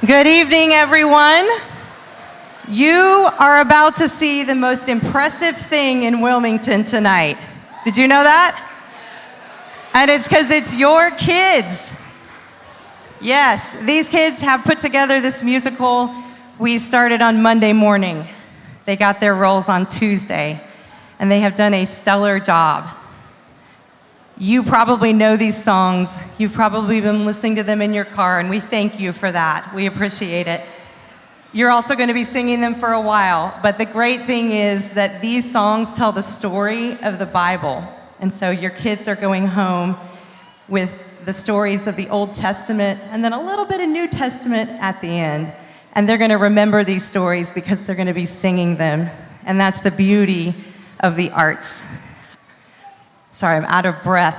Good evening, everyone. You are about to see the most impressive thing in Wilmington tonight. Did you know that? And it's because it's your kids. Yes, these kids have put together this musical. We started on Monday morning. They got their roles on Tuesday, and they have done a stellar job. You probably know these songs. You've probably been listening to them in your car, and we thank you for that. We appreciate it. You're also going to be singing them for a while, but the great thing is that these songs tell the story of the Bible. And so your kids are going home with the stories of the Old Testament and then a little bit of New Testament at the end. And they're going to remember these stories because they're going to be singing them. And that's the beauty of the arts. Sorry, I'm out of breath.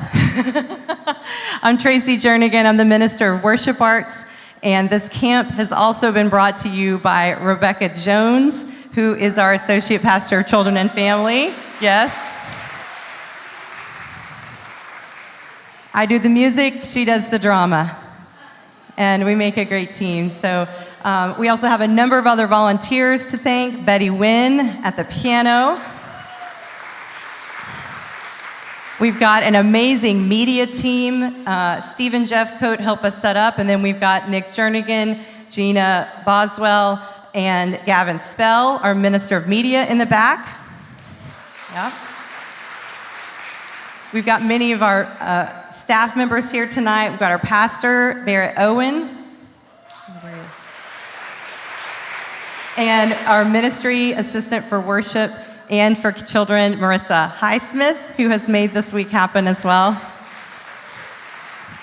I'm Tracy Jernigan. I'm the Minister of Worship Arts. And this camp has also been brought to you by Rebecca Jones, who is our Associate Pastor of Children and Family. Yes. I do the music, she does the drama. And we make a great team. So we also have a number of other volunteers to thank. Betty Wynn at the piano. We've got an amazing media team. Stephen Jeffcoat helped us set up, and then we've got Nick Jernigan, Gina Boswell, and Gavin Spell, our Minister of Media, in the back. Yeah. We've got many of our staff members here tonight. We've got our pastor, Barrett Owen, and our ministry assistant for worship and for children, Marissa Highsmith, who has made this week happen as well.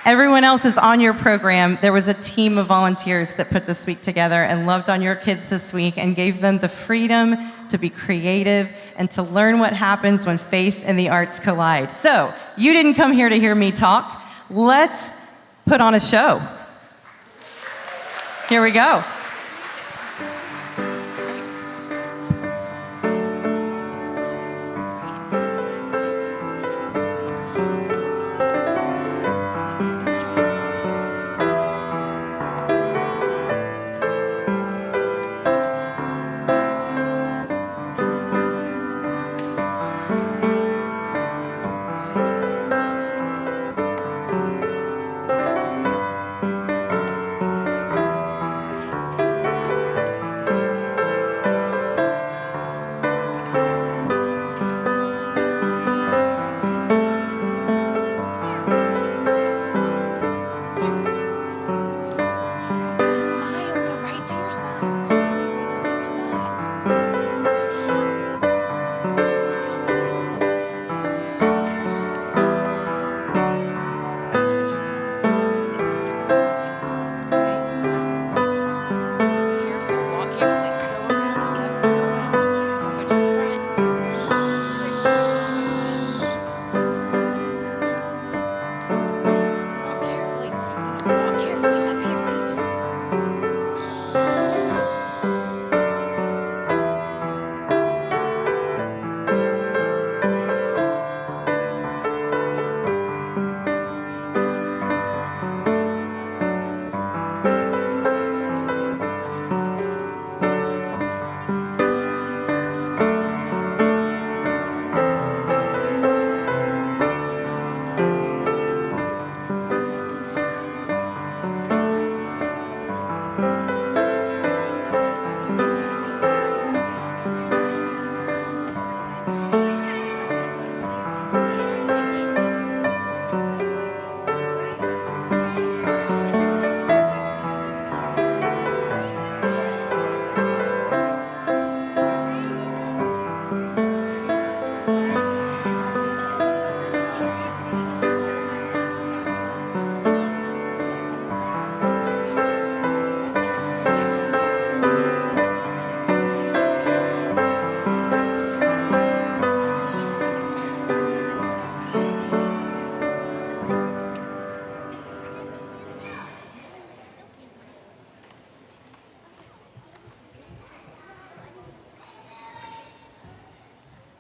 Everyone else is on your program. There was a team of volunteers that put this week together and loved on your kids this week and gave them the freedom to be creative and to learn what happens when faith and the arts collide. So, you didn't come here to hear me talk. Let's put on a show. Here we go.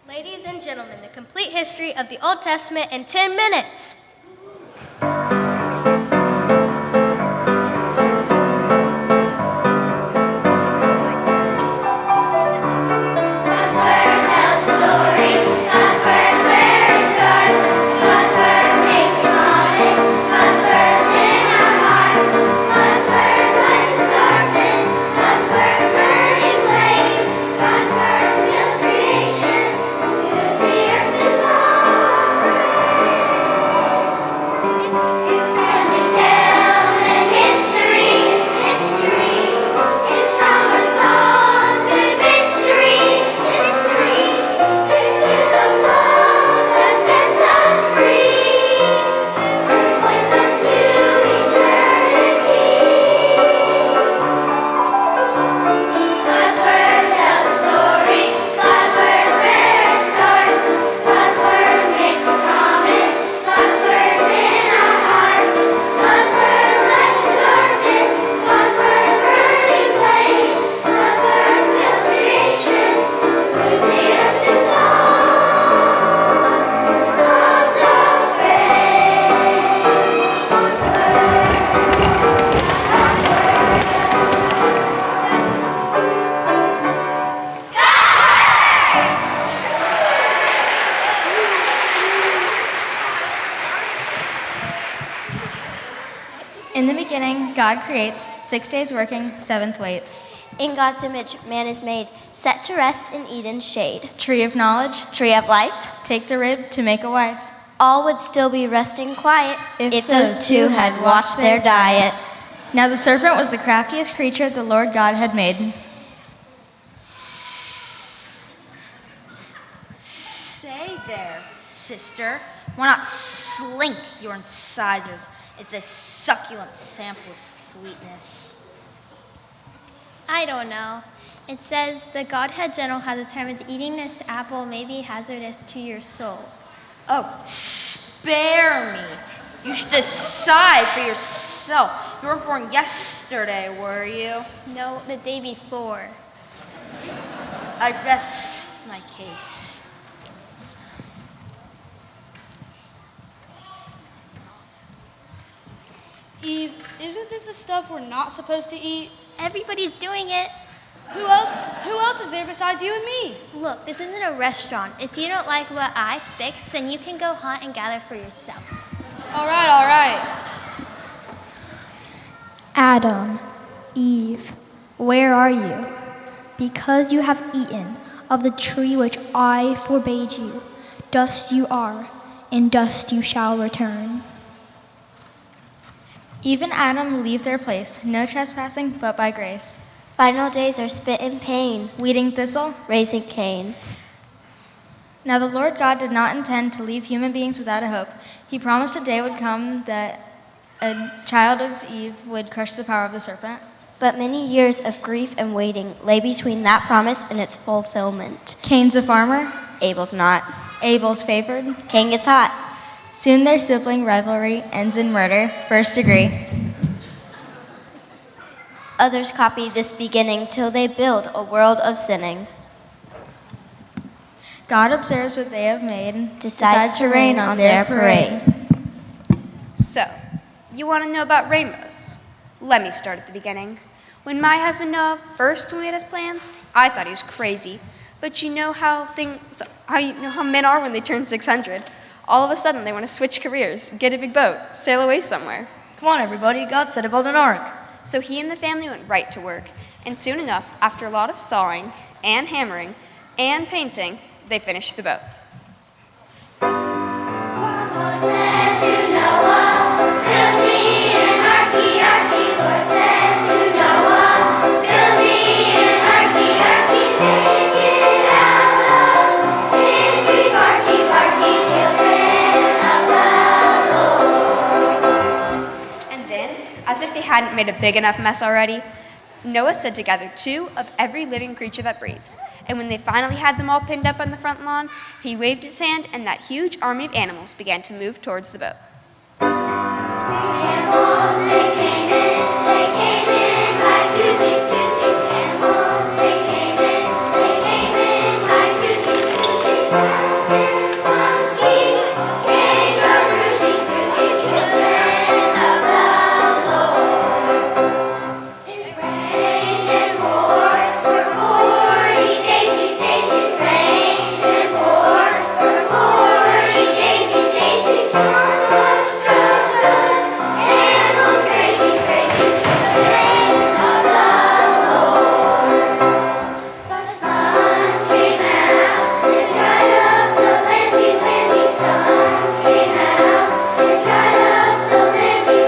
Ladies and gentlemen, the complete history of the Old Testament in 10 minutes. God creates, 6 days working, 7th waits. In God's image, man is made, set to rest in Eden's shade. Tree of knowledge, Tree of life, takes a rib to make a wife. all would still be resting quiet If those two had watched their diet. Now the serpent was the craftiest creature the Lord God had made. Say there, sister. Why not slink your incisors into this succulent sample of sweetness? I don't know. It says the Godhead General has determined eating this apple may be hazardous to your soul. Oh, spare me. You should decide for yourself. You weren't born yesterday, were you? No, the day before. I rest my case. Eve, isn't this the stuff we're not supposed to eat? Everybody's doing it. Who else is there besides you and me? Look, this isn't a restaurant. If you don't like what I fixed, then you can go hunt and gather for yourself. All right. Adam, Eve, where are you? Because you have eaten of the tree which I forbade you, dust you are, and dust you shall return. Eve and Adam leave their place, no trespassing but by grace. Final days are spent in pain, Weeding thistle. raising Cain. Now the Lord God did not intend to leave human beings without a hope. He promised a day would come that a child of Eve would crush the power of the serpent. But many years of grief and waiting lay between that promise and its fulfillment. Cain's a farmer, Abel's not. Abel's favored. Cain gets hot. Soon their sibling rivalry ends in murder, first degree. Others copy this beginning till they build a world of sinning. God observes what they have made, Decides to rain on their parade. So, you want to know about rainbows? Let me start at the beginning. When my husband Noah first made his plans, I thought he was crazy. But you know how men are when they turn 600. All of a sudden, they want to switch careers, get a big boat, sail away somewhere. Come on, everybody, God said to build an ark. So he and the family went right to work, and soon enough, after a lot of sawing and hammering and painting, they finished the boat. As if they hadn't made a big enough mess already, Noah said to gather 2 of every living creature that breathes. And when they finally had them all pinned up on the front lawn, he waved his hand and that huge army of animals began to move towards the boat. Animals, they came in by twosies, animals, they came in by twosies, elephants, monkeys, kangaroosies, children of the It rained and poured for 40 days. These rained and poured for 40 days. These animals struck us, animals crazy, children of the Lord. The sun came out and dried up the landy sun came out and dried up the landy.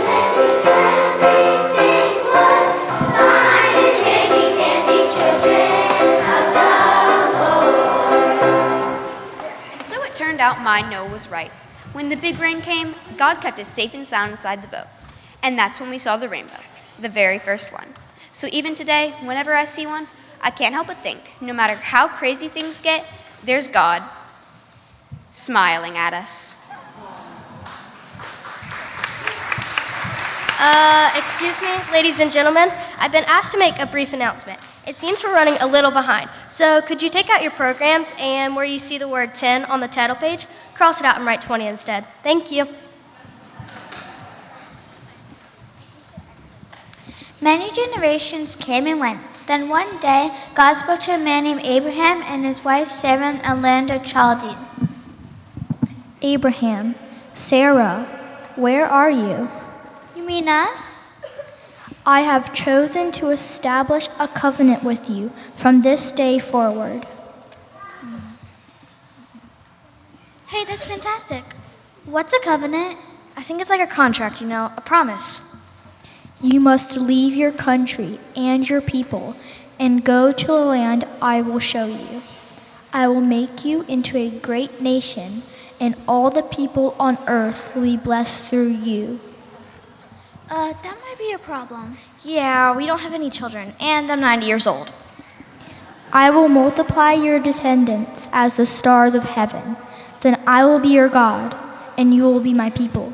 Everything was fine and dandy, children of the Lord. And so it turned out my Noah was right. When the big rain came, God kept us safe and sound inside the boat. And that's when we saw the rainbow, the very first one. So even today, whenever I see one, I can't help but think, no matter how crazy things get, there's God smiling at us. Excuse me, ladies and gentlemen. I've been asked to make a brief announcement. It seems we're running a little behind. So could you take out your programs and where you see the word 10 on the title page, cross it out and write 20 instead. Thank you. Many generations came and went. Then one day, God spoke to a man named Abraham and his wife Sarah in a land of Chaldeans. Abraham, Sarah, where are you? You mean us? I have chosen to establish a covenant with you from this day forward. Hey, that's fantastic. What's a covenant? I think it's like a contract, a promise. You must leave your country and your people and go to a land I will show you. I will make you into a great nation, and all the people on earth will be blessed through you. That might be a problem. Yeah, we don't have any children, and I'm 90 years old. I will multiply your descendants as the stars of heaven. Then I will be your God, and you will be my people.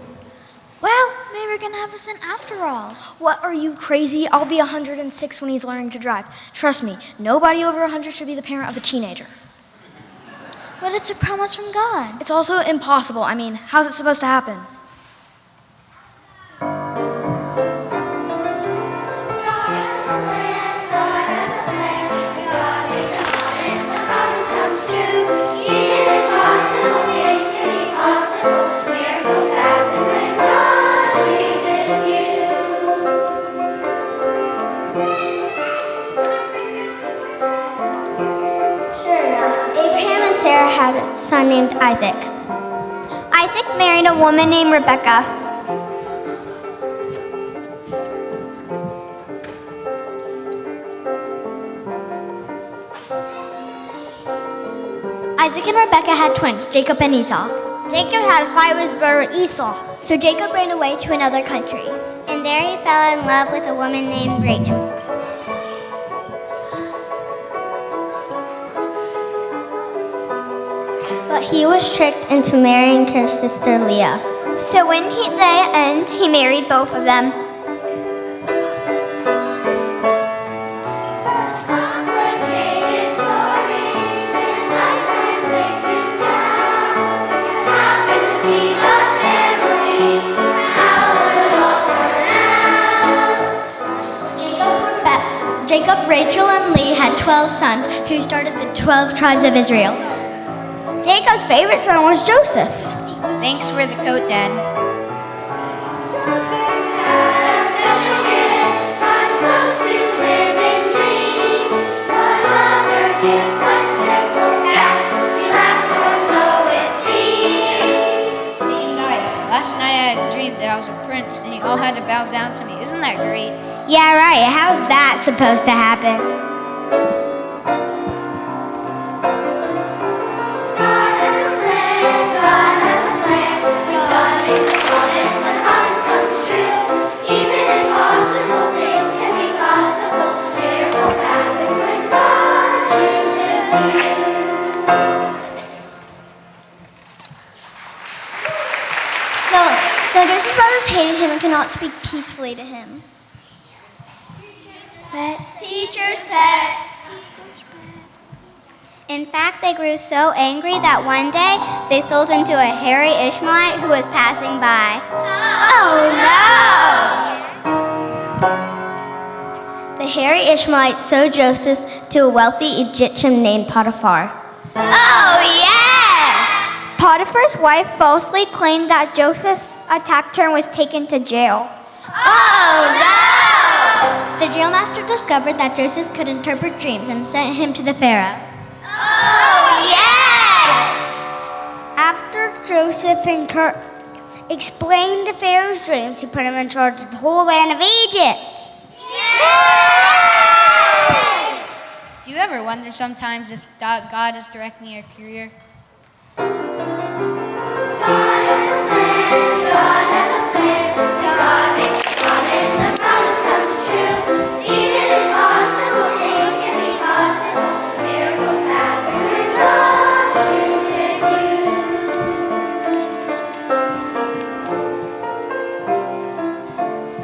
Well, maybe we're gonna have a son after all. What, are you crazy? I'll be 106 when he's learning to drive. Trust me, nobody over 100 should be the parent of a teenager. But it's a promise from God. It's also impossible. I mean, how's it supposed to happen? Sarah had a son named Isaac. Isaac married a woman named Rebecca. Isaac and Rebecca had twins, Jacob and Esau. Jacob had a fight with his brother Esau, so Jacob ran away to another country, and there he fell in love with a woman named Rachel. But he was tricked into marrying her sister Leah. So when they end, he married both of them. Jacob, Rachel, and Leah had 12 sons who started the 12 tribes of Israel. Jacob's favorite son was Joseph. Thanks for the coat, Dad. Hey, you guys, last night I had a dream that I was a prince and you all had to bow down to me. Isn't that great? Yeah, right. How's that supposed to happen? No, Joseph's brothers hated him and could not speak peacefully to him. Teacher's pet. In fact, they grew so angry that one day they sold him to a hairy Ishmaelite who was passing by. Oh no! The hairy Ishmaelite sold Joseph to a wealthy Egyptian named Potiphar. Oh yes! Potiphar's wife falsely claimed that Joseph attacked her and was taken to jail. Oh no! The jailmaster discovered that Joseph could interpret dreams and sent him to the Pharaoh. Oh, yes! After Joseph explained the Pharaoh's dreams, he put him in charge of the whole land of Egypt. Yay! Do you ever wonder sometimes if God is directing your career? God has a plan, God has a plan. God makes a promise, the promise comes true. Even impossible things can be possible. Miracles happen when God chooses you.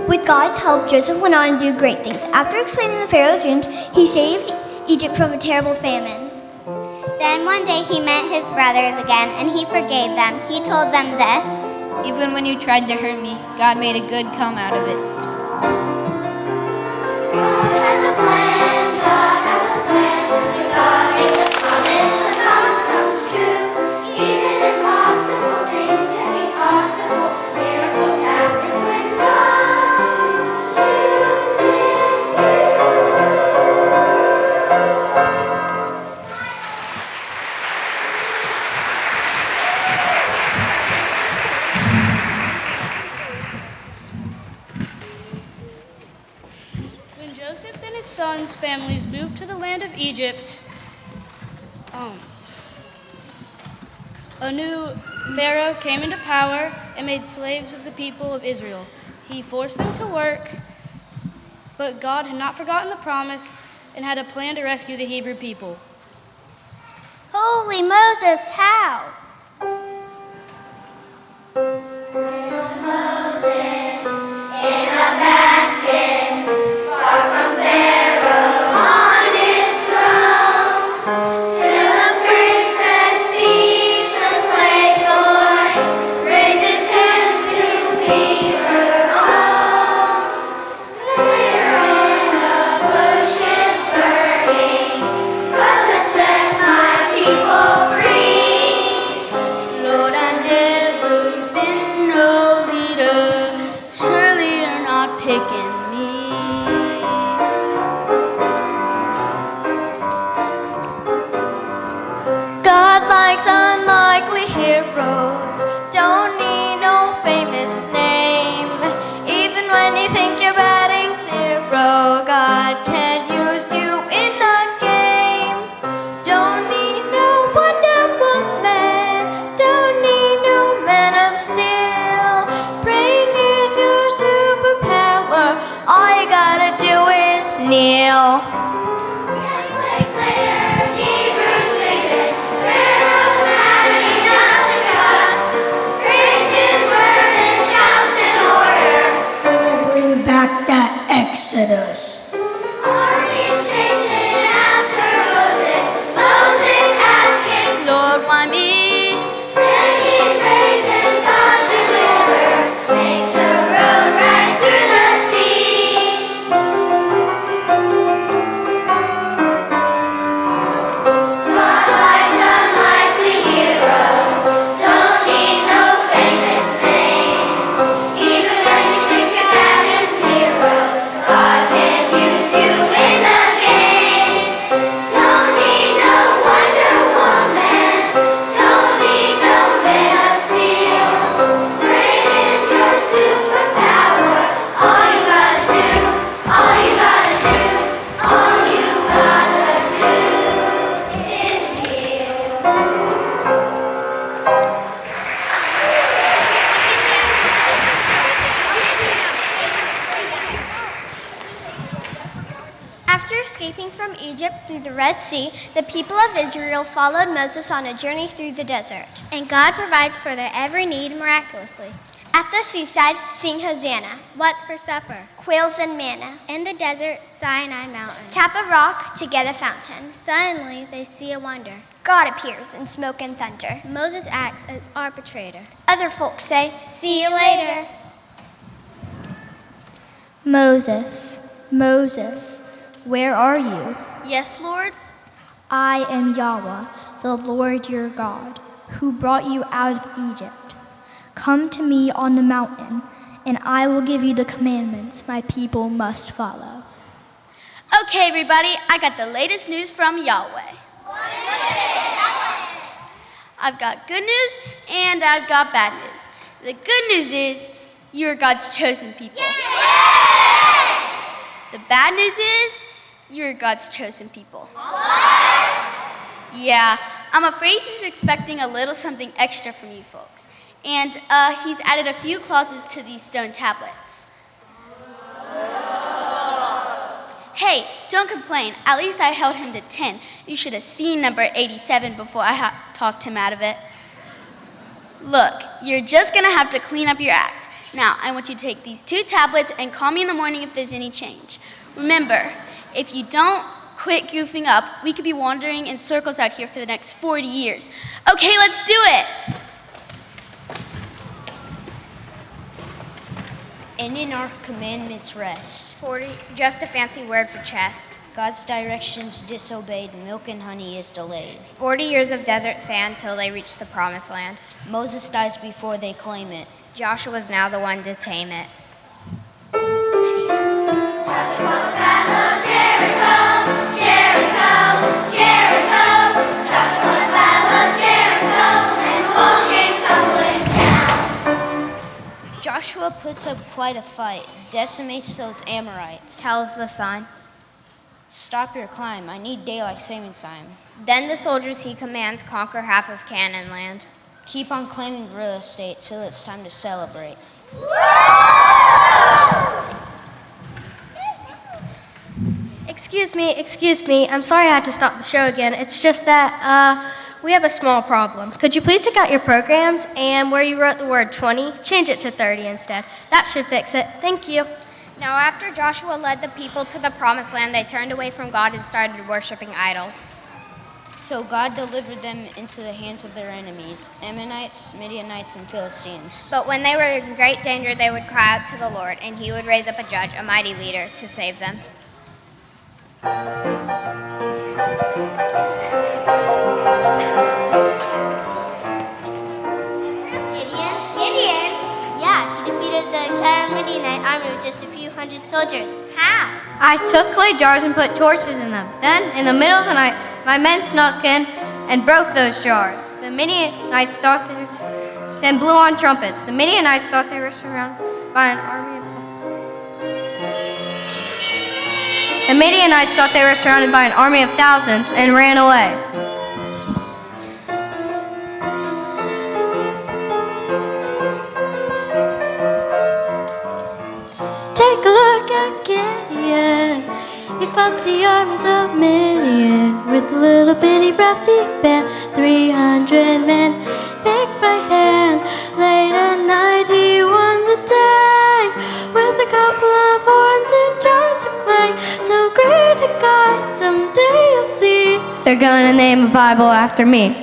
With God's help, Joseph went on to do great things. After explaining the Pharaoh's dreams, he saved Egypt from a terrible famine. Then one day he met his brothers again, and he forgave them. He told them this. Even when you tried to hurt me, God made a good come out of it. God has a plan, God has a plan. When God makes a promise, the promise comes true. Even impossible things can be possible. Miracles happen when God chooses Joseph and his sons' families moved to the land of Egypt, a new Pharaoh came into power and made slaves of the people of Israel. He forced them to work, but God had not forgotten the promise and had a plan to rescue the Hebrew people. Holy Moses, how? God likes unlikely heroes, don't need no famous name. Even when you think you're batting zero, God can use you in the game. Don't need no Wonder Woman, don't need no Man of Steel. Praying is your superpower, all you gotta do is kneel. Back that Exodus. Armies chasing after Moses, Moses asking, Lord, why me? Then he prays and God delivers, makes a road right through the sea. God likes unlikely heroes, don't need no famous names. Even when you think you're bad and zeros, God can use you in the game. Don't need no Wonder Woman, don't need no Man of Steel. Great is your superpower, all you gotta do, all you gotta do, all you gotta do is heal. After escaping from Egypt through the Red Sea, the people of Israel followed Moses on a journey through the desert. And God provides for their every need miraculously. At the seaside, sing Hosanna. What's for supper? Quails and manna. In the desert, Sinai mountain. Tap a rock to get a fountain. Suddenly, they see a wonder. God appears in smoke and thunder. Moses acts as arbitrator. Other folks say, See you later. Moses, Moses, where are you? Yes, Lord? I am Yahweh, the Lord your God, who brought you out of Egypt. Come to me on the mountain, and I will give you the commandments my people must follow. Okay, everybody, I got the latest news from Yahweh. I've got good news and I've got bad news. The good news is you're God's chosen people. The bad news is you're God's chosen people. Yeah, I'm afraid he's expecting a little something extra from you folks. And he's added a few clauses to these stone tablets. Hey, don't complain. At least I held him to 10. You should have seen number 87 before I talked him out of it. Look, you're just going to have to clean up your act. Now, I want you to take these 2 tablets and call me in the morning if there's any change. Remember, if you don't quit goofing up, we could be wandering in circles out here for the next 40 years. Okay, let's do it. And in our commandments rest. 40, just a fancy word for chest. God's directions disobeyed, milk and honey is delayed. 40 years of desert sand till they reach the promised land. Moses dies before they claim it. Joshua's now the one to tame it. Joshua puts up quite a fight, decimates those Amorites. Tells the sun. Stop your climb. I need daylight savings time. Then the soldiers he commands conquer half of Canaan land. Keep on claiming real estate till it's time to celebrate. Excuse me. I'm sorry I had to stop the show again. It's just that we have a small problem. Could you please take out your programs and where you wrote the word 20, change it to 30 instead. That should fix it. Thank you. Now, after Joshua led the people to the promised land, they turned away from God and started worshiping idols. So God delivered them into the hands of their enemies, Ammonites, Midianites, and Philistines. But when they were in great danger, they would cry out to the Lord, and he would raise up a judge, a mighty leader, to save them. Gideon? Yeah, he defeated the entire Midianite army with just a few hundred soldiers. How? I took clay jars and put torches in them. Then, in the middle of the night, my men snuck in and broke those jars. The Midianites then blew on trumpets. The Midianites thought they were surrounded by an army of thousands and ran away. Take a look at Gideon. He fought the armies of Midian with a little bitty brassy band, 300 men, picked by hand. Late at night he won the day with a couple of horns and jars of clay. So great a guy, someday you'll see. They're gonna name a Bible after me.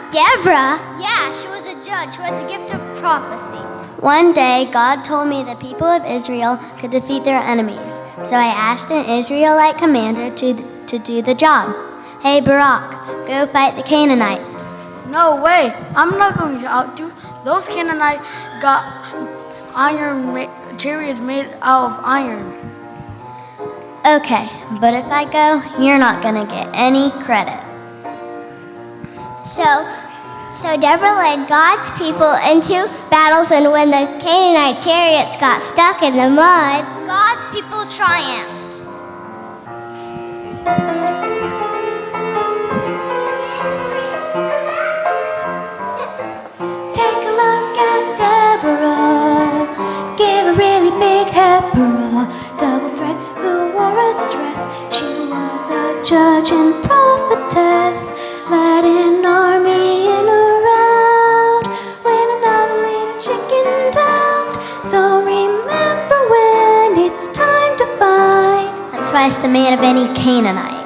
Deborah? Yeah, she was a judge who had the gift of prophecy. One day, God told me the people of Israel could defeat their enemies, so I asked an Israelite commander to do the job. Hey, Barak, go fight the Canaanites. No way. I'm not going to outdo. Those Canaanites got iron chariots made out of iron. Okay, but if I go, you're not going to get any credit. So Deborah led God's people into battles, and when the Canaanite chariots got stuck in the mud, God's people triumphed. Take a look at Deborah. Give a really big heifer, double thread, who wore a dress. She was a judge and prophetess, led an army in a rout when another little chicken died. So remember when it's time to fight, and twice the man of any Canaanite.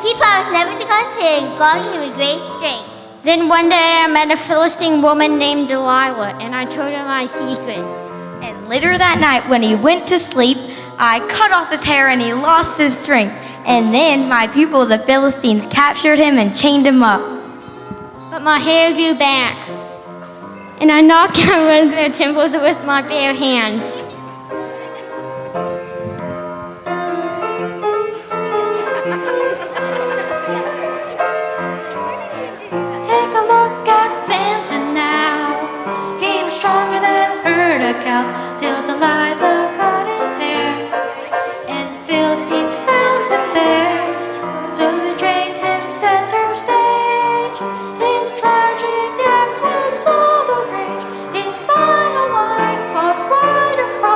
He promised never to cause sin, God gave him great strength. Then one day I met a Philistine woman named Delilah, and I told her my secret. And later that night, when he went to sleep, I cut off his hair and he lost his strength. And then my people, the Philistines, captured him and chained him up. But my hair grew back, and I knocked down one of their temples with my bare hands. Take a look at Samson now. He was stronger than a herd of cows till Delilah cut his hair, and the Philistines found him there. So they dragged him center stage. His tragic acts was all the rage. His final line caused quite a fright.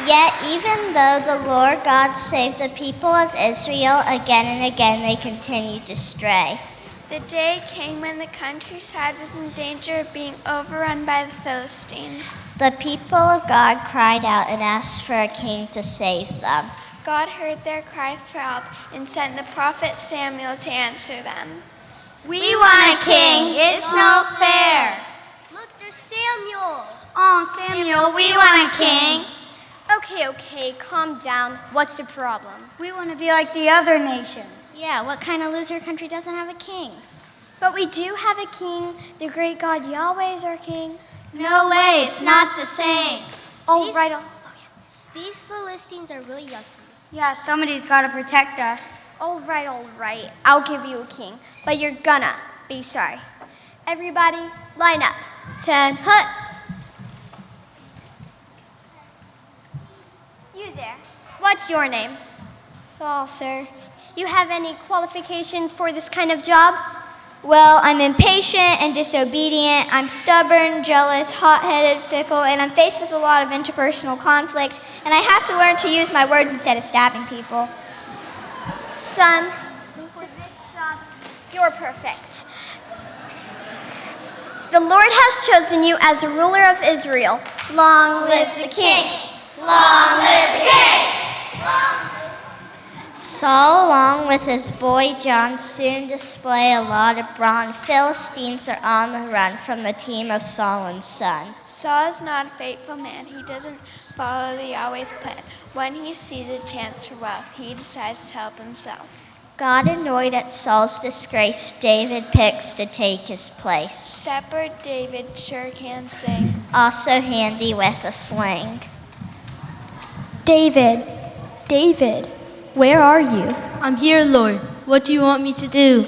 Yet, even though the Lord God saved the people of Israel again and again, they continued to stray. The day came when the countryside was in danger of being overrun by the Philistines. The people of God cried out and asked for a king to save them. God heard their cries for help and sent the prophet Samuel to answer them. We want a king. It's not fair. Look, there's Samuel. Oh, Samuel, we want a king. Okay, calm down. What's the problem? We want to be like the other nations. Yeah, what kind of loser country doesn't have a king? But we do have a king. The great God Yahweh is our king. No way, it's not the same. These Philistines are really yucky. Yeah, somebody's got to protect us. All right. I'll give you a king, but you're gonna be sorry. Everybody, line up. 10 hut. You there. What's your name? Saul, sir. You have any qualifications for this kind of job? Well, I'm impatient and disobedient. I'm stubborn, jealous, hot-headed, fickle, and I'm faced with a lot of interpersonal conflict, and I have to learn to use my words instead of stabbing people. Son, for this job, you're perfect. The Lord has chosen you as the ruler of Israel. Long live the king! Long live the king! Saul, along with his boy John, soon display a lot of brawn. Philistines are on the run from the team of Saul and son. Saul is not a faithful man. He doesn't follow the Yahweh's plan. When he sees a chance for wealth, he decides to help himself. God, annoyed at Saul's disgrace, David picks to take his place. Shepherd David sure can sing. Also handy with a sling. David, where are you? I'm here, Lord. What do you want me to do?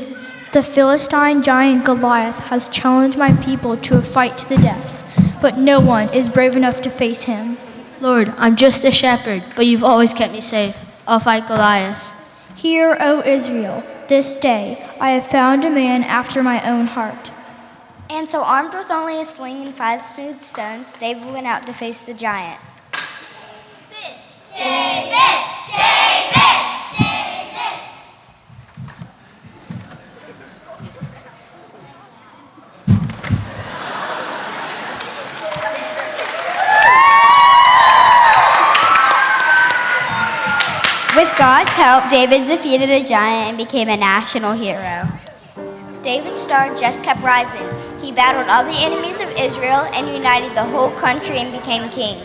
The Philistine giant Goliath has challenged my people to a fight to the death, but no one is brave enough to face him. Lord, I'm just a shepherd, but you've always kept me safe. I'll fight Goliath. Hear, O Israel, this day I have found a man after my own heart. And so, armed with only a sling and 5 smooth stones, David went out to face the giant. David! With God's help, David defeated a giant and became a national hero. David's star just kept rising. He battled all the enemies of Israel and united the whole country and became king.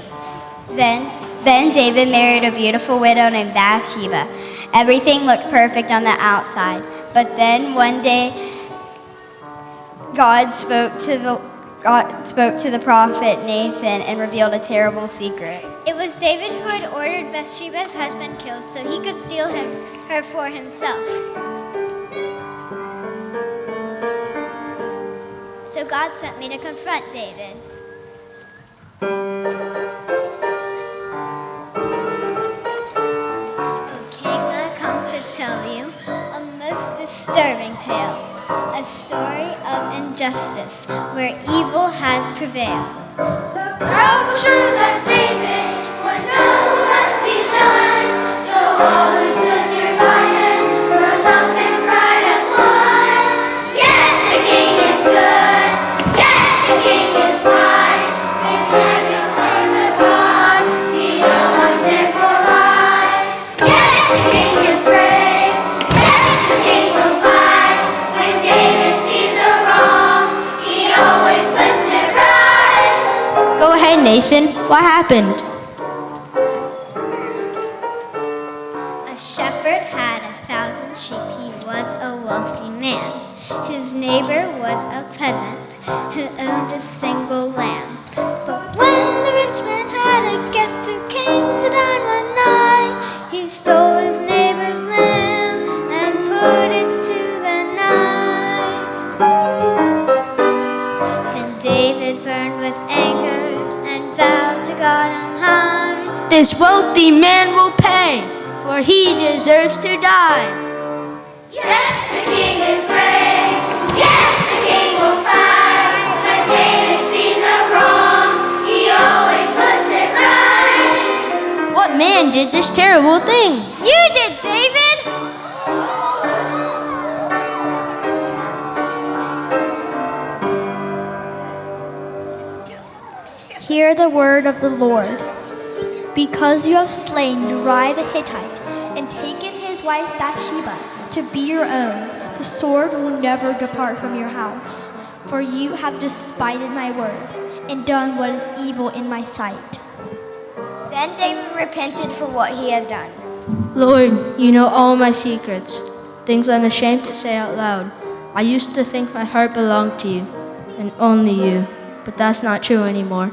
Then David married a beautiful widow named Bathsheba. Everything looked perfect on the outside. But then one day, God spoke to the prophet Nathan and revealed a terrible secret. It was David who had ordered Bathsheba's husband killed so he could steal her for himself. So God sent me to confront David. Tell you a most disturbing tale, a story of injustice where evil has prevailed. The crowd was sure that David would know what must be done, so all who stood nearby him rose up and cried as one. Yes, the king is good. Yes, the king is wise. With Daniel's hands of God, he always there for lies. Yes, the king is brave. Go ahead, Nathan. What happened? A shepherd had 1,000 sheep. He was a wealthy man. His neighbor was a peasant who owned a single lamb. But when the rich man had a guest who came to dine one night, he stole his neighbor's lamb and put it to the knife. Then David burned with anger and vowed to God on high, This wealthy man will pay, for he deserves to die. Yes, the king is brave. Yes, the king will fight. When David sees a wrong, he always puts it right. man did this terrible thing? You did, David! Hear the word of the Lord. Because you have slain Uriah the Hittite and taken his wife Bathsheba to be your own, the sword will never depart from your house. For you have despised my word and done what is evil in my sight. Then David repented for what he had done. Lord, you know all my secrets, things I'm ashamed to say out loud. I used to think my heart belonged to you, and only you, but that's not true anymore.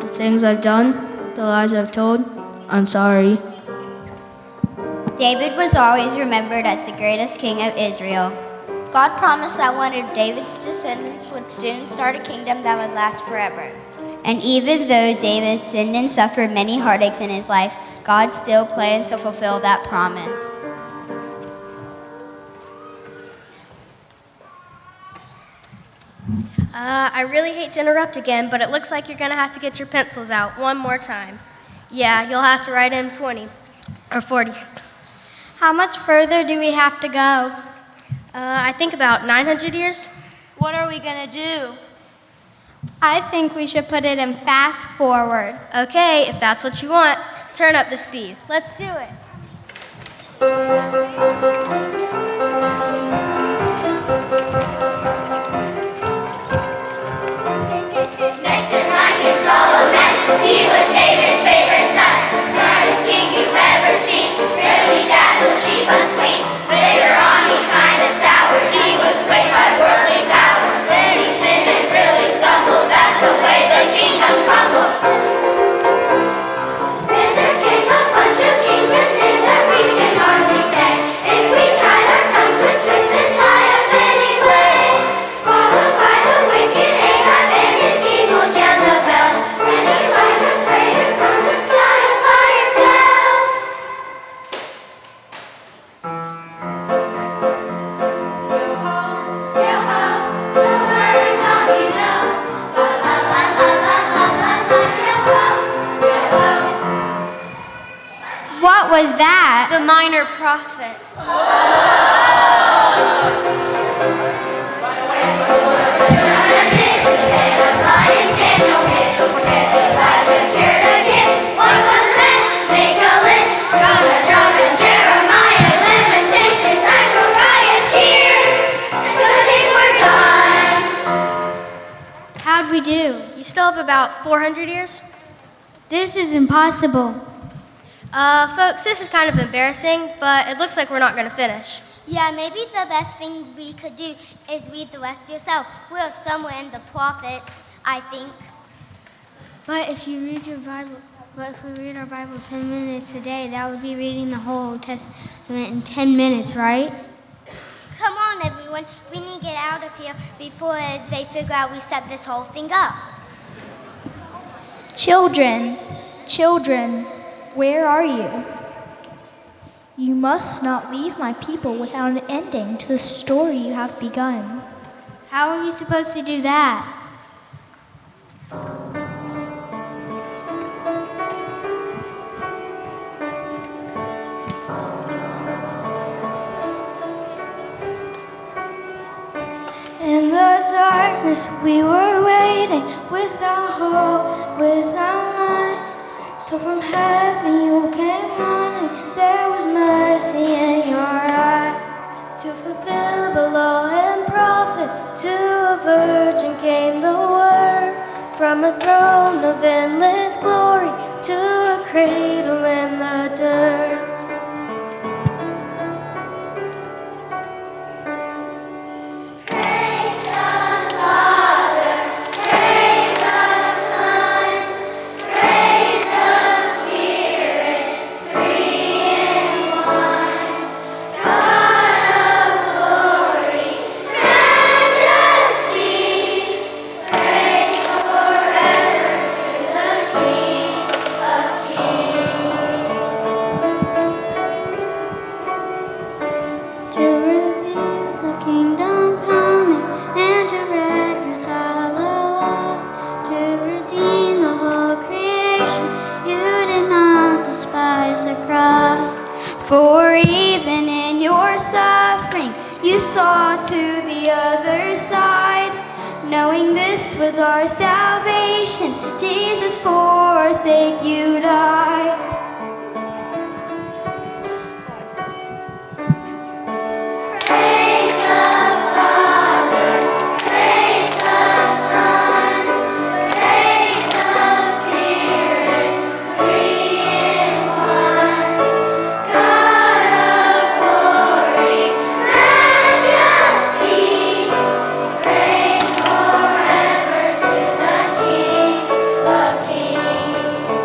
The things I've done, the lies I've told, I'm sorry. David was always remembered as the greatest king of Israel. God promised that one of David's descendants would soon start a kingdom that would last forever. And even though David sinned and suffered many heartaches in his life, God still planned to fulfill that promise. I really hate to interrupt again, but it looks like you're going to have to get your pencils out one more time. Yeah, you'll have to write in 20 or 40. How much further do we have to go? I think about 900 years. What are we going to do? I think we should put it in fast forward. Okay, if that's what you want, turn up the speed. Let's do it. Next in line came Solomon. He was David's favorite son. Smartest king you've ever seen. Really dazzled Sheba's queen. Later on he kinda soured. He was swayed by worldly power. Then he sinned and really stumbled. That's the way the kingdom crumbled. Then there came a bunch of kings with names that we can hardly say. If we tried, our tongues would twist and tie up anyway. Followed by the wicked Ahab and his evil Jezebel. When Elijah prayed and from the sky a fire fell. Yo-ho, the word all you know. La la la la la la la la. Yo-ho, yo-ho. What was that? The minor prophet. How'd we do? You still have about 400 years? This is impossible. Folks, this is kind of embarrassing, but it looks like we're not going to finish. Yeah, maybe the best thing we could do is read the rest yourself. We're somewhere in the prophets, I think. But if you read your Bible, if we read our Bible 10 minutes a day, that would be reading the whole Old Testament in 10 minutes, right? Come on, everyone. We need to get out of here before they figure out we set this whole thing up. Children, children, where are you? You must not leave my people without an ending to the story you have begun. How are we supposed to do that? In the darkness we were waiting, without hope, without light. Till from heaven you came running, there was mercy in your eyes. To fulfill the law and prophet, to a virgin came the word. From a throne of endless glory, to a cradle in the dirt. King of kings. you saw to the other side, knowing this was our salvation. Jesus, for our sake you died. Praise the Father, praise the Son, praise the Spirit, three in one. God of glory, majesty, praise forever to the King of Kings.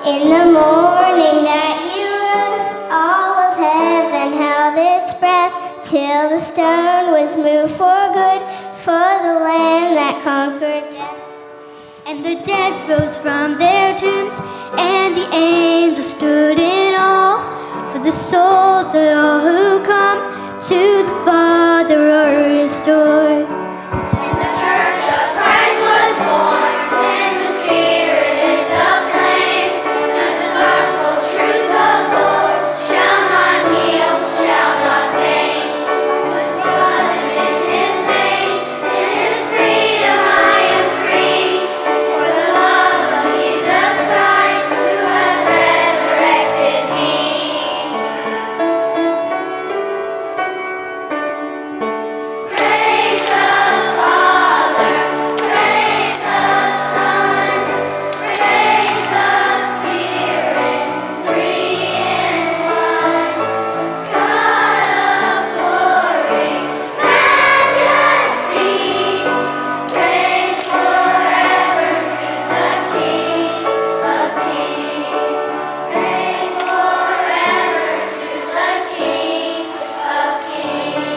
In the morning that you rose, all of heaven held its breath, till the stone was moved for good, for the Lamb that conquered death. And the dead rose from their tombs, and the angels stood in awe, for the souls that all who come to the Father are restored. And the Church of Christ was born, and the Spirit lit the flames, as the gospel truth of Lord shall not kneel, shall not faint. With blood and in His name, in His freedom I am free, for the love of Jesus Christ who has resurrected me. Praise the Father, praise the Son, praise the Spirit, three in one. God of glory, majesty, praise forever to the King of Kings. Praise forever to the King of Kings.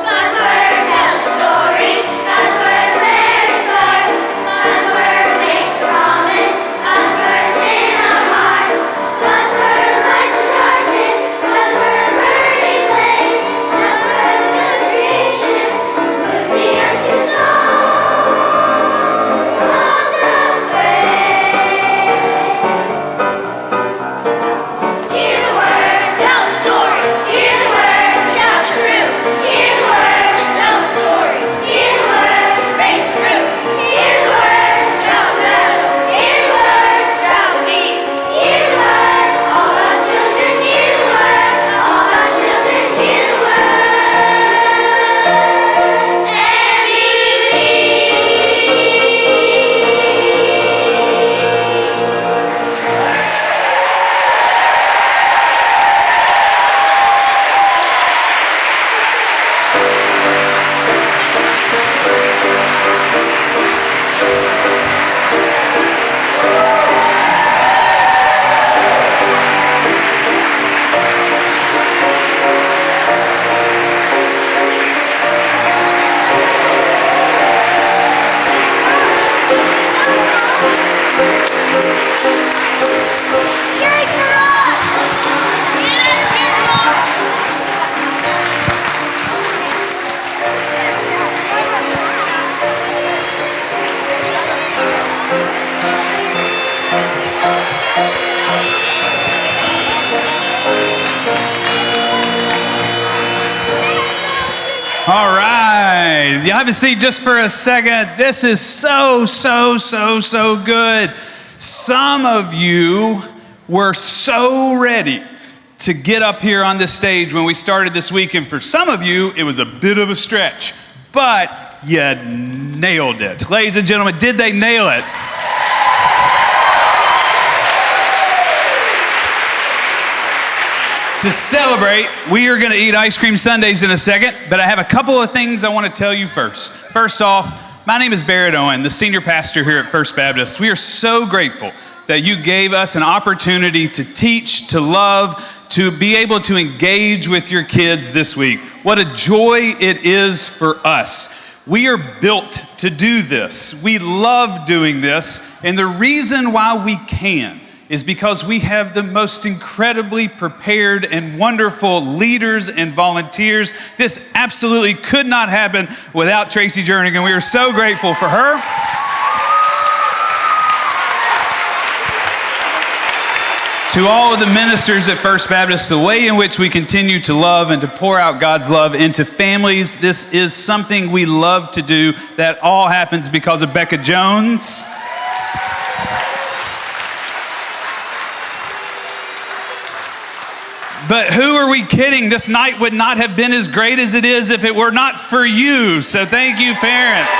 God's word tells a story. God's word where it starts. God's word makes promise. God's word's in our hearts. God's word lights the darkness. God's word burning blaze. God's word fills creation. Moves the earth to songs. Songs of praise. Hear the word, tell the story. Hear the word, shout the truth. Hear the word, tell the story. Hear the word, raise the roof. Hear the word, shout battle. Hear the word, shout beat. Hear the word, all God's children. Hear the word, all God's children. Hear the word and believe. All right. You have a seat just for a second. This is so good. Some of you were so ready to get up here on this stage when we started this week, and for some of you, it was a bit of a stretch, but you nailed it. Ladies and gentlemen, did they nail it? To celebrate, we are going to eat ice cream sundaes in a second, but I have a couple of things I want to tell you first. First off, my name is Barrett Owen, the senior pastor here at First Baptist. We are so grateful that you gave us an opportunity to teach, to love, to be able to engage with your kids this week. What a joy it is for us. We are built to do this. We love doing this. And the reason why we can is because we have the most incredibly prepared and wonderful leaders and volunteers. This absolutely could not happen without Tracy Jernigan. We are so grateful for her. To all of the ministers at First Baptist, the way in which we continue to love and to pour out God's love into families, this is something we love to do. That all happens because of Becca Jones. But who are we kidding? This night would not have been as great as it is if it were not for you. So thank you, parents.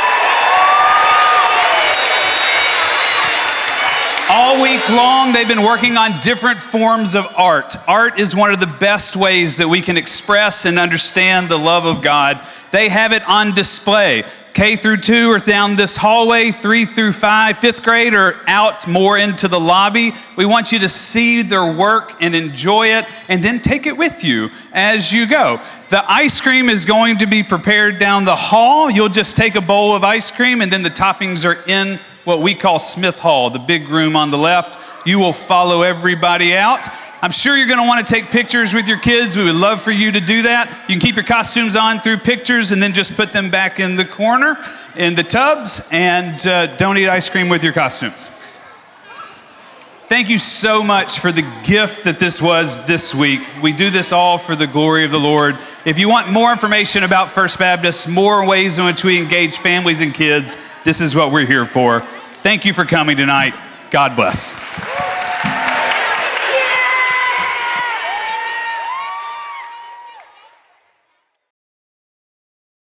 All week long, they've been working on different forms of art. Art is one of the best ways that we can express and understand the love of God. They have it on display. K through 2 are down this hallway, 3 through 5, 5th grade are out more into the lobby. We want you to see their work and enjoy it, and then take it with you as you go. The ice cream is going to be prepared down the hall. You'll just take a bowl of ice cream, and then the toppings are in what we call Smith Hall, the big room on the left. You will follow everybody out. I'm sure you're going to want to take pictures with your kids. We would love for you to do that. You can keep your costumes on through pictures and then just put them back in the corner in the tubs, and don't eat ice cream with your costumes. Thank you so much for the gift that this was this week. We do this all for the glory of the Lord. If you want more information about First Baptist, more ways in which we engage families and kids, this is what we're here for. Thank you for coming tonight. God bless.